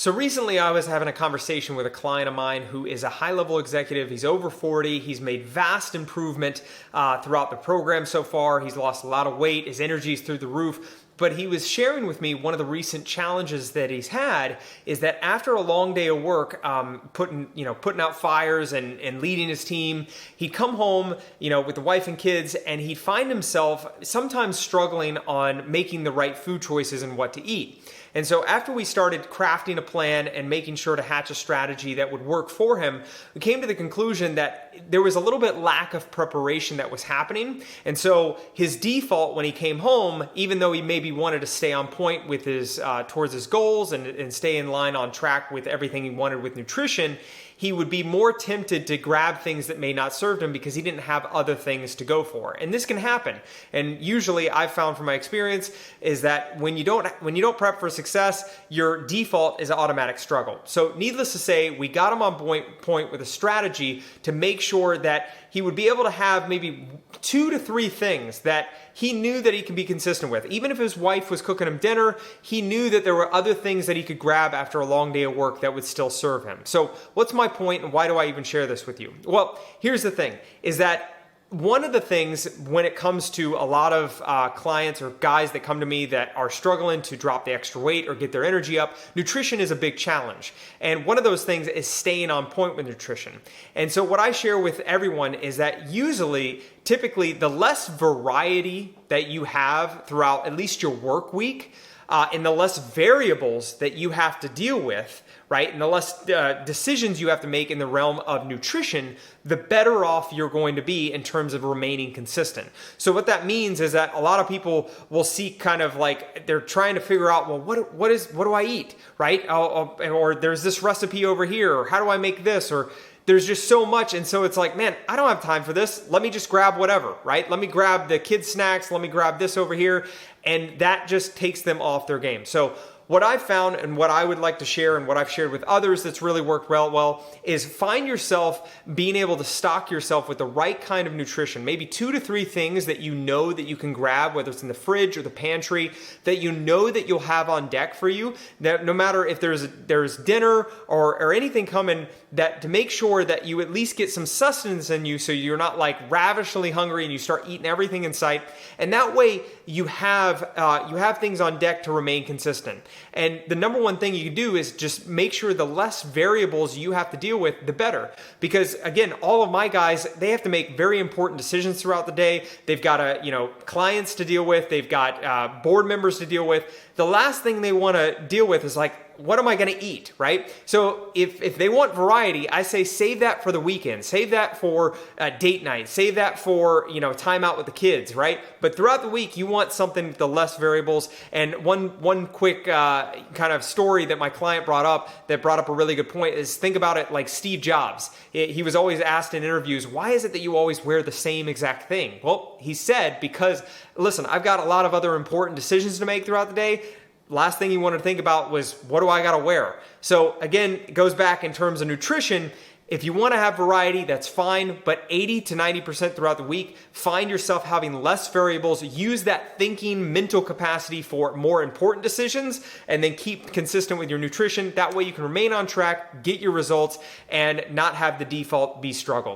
So recently I was having a conversation with a client of mine who is a high-level executive. He's over 40. He's made vast improvement throughout the program so far. He's lost a lot of weight. His energy is through the roof. But he was sharing with me one of the recent challenges that he's had is that after a long day of work, putting out fires and leading his team, he'd come home, with the wife and kids, and he'd find himself sometimes struggling on making the right food choices and what to eat. And so after we started crafting a plan and making sure to hatch a strategy that would work for him, we came to the conclusion that there was a little bit lack of preparation that was happening. And so his default when he came home, even though he maybe wanted to stay on point with his towards his goals and stay in line on track with everything he wanted with nutrition, he would be more tempted to grab things that may not serve him because he didn't have other things to go for. And this can happen. And usually I've found from my experience is that when you don't prep for success, your default is an automatic struggle. So needless to say, we got him on point with a strategy to make sure that he would be able to have maybe 2 to 3 things that he knew that he can be consistent with. Even if his wife was cooking him dinner, he knew that there were other things that he could grab after a long day of work that would still serve him. So what's my point and why do I even share this with you? Well, here's the thing, is that one of the things when it comes to a lot of clients or guys that come to me that are struggling to drop the extra weight or get their energy up, nutrition is a big challenge. And one of those things is staying on point with nutrition. And so what I share with everyone is that typically, the less variety that you have throughout at least your work week, and the less variables that you have to deal with, right? And the less decisions you have to make in the realm of nutrition, the better off you're going to be in terms of remaining consistent. So what that means is that a lot of people will seek kind of like, they're trying to figure out, well, what do I eat, right? Or there's this recipe over here, or how do I make this? Or there's just so much. And so it's like, man, I don't have time for this. Let me just grab whatever, right? Let me grab the kids' snacks. Let me grab this over here. And that just takes them off their game. So what I've found and what I would like to share and what I've shared with others that's really worked well is find yourself being able to stock yourself with the right kind of nutrition, maybe 2 to 3 things that you know that you can grab, whether it's in the fridge or the pantry, that you know that you'll have on deck for you, that no matter if there's dinner or anything coming, that to make sure that you at least get some sustenance in you so you're not like ravishingly hungry and you start eating everything in sight. And that way you have things on deck to remain consistent. And the number one thing you can do is just make sure the less variables you have to deal with, the better. Because again, all of my guys, they have to make very important decisions throughout the day. They've got clients to deal with. They've got board members to deal with. The last thing they want to deal with is like, what am I going to eat, right? So if they want variety, I say save that for the weekend. Save that for date night. Save that for, time out with the kids, right? But throughout the week, you want something with the less variables. And one quick kind of story that my client brought up a really good point is think about it like Steve Jobs. He was always asked in interviews, why is it that you always wear the same exact thing? Well, he said, because, listen, I've got a lot of other important decisions to make throughout the day. Last thing he wanted to think about was, what do I got to wear? So again, it goes back in terms of nutrition. If you want to have variety, that's fine, but 80 to 90% throughout the week, find yourself having less variables. Use that thinking mental capacity for more important decisions, and then keep consistent with your nutrition. That way you can remain on track, get your results, and not have the default be struggles.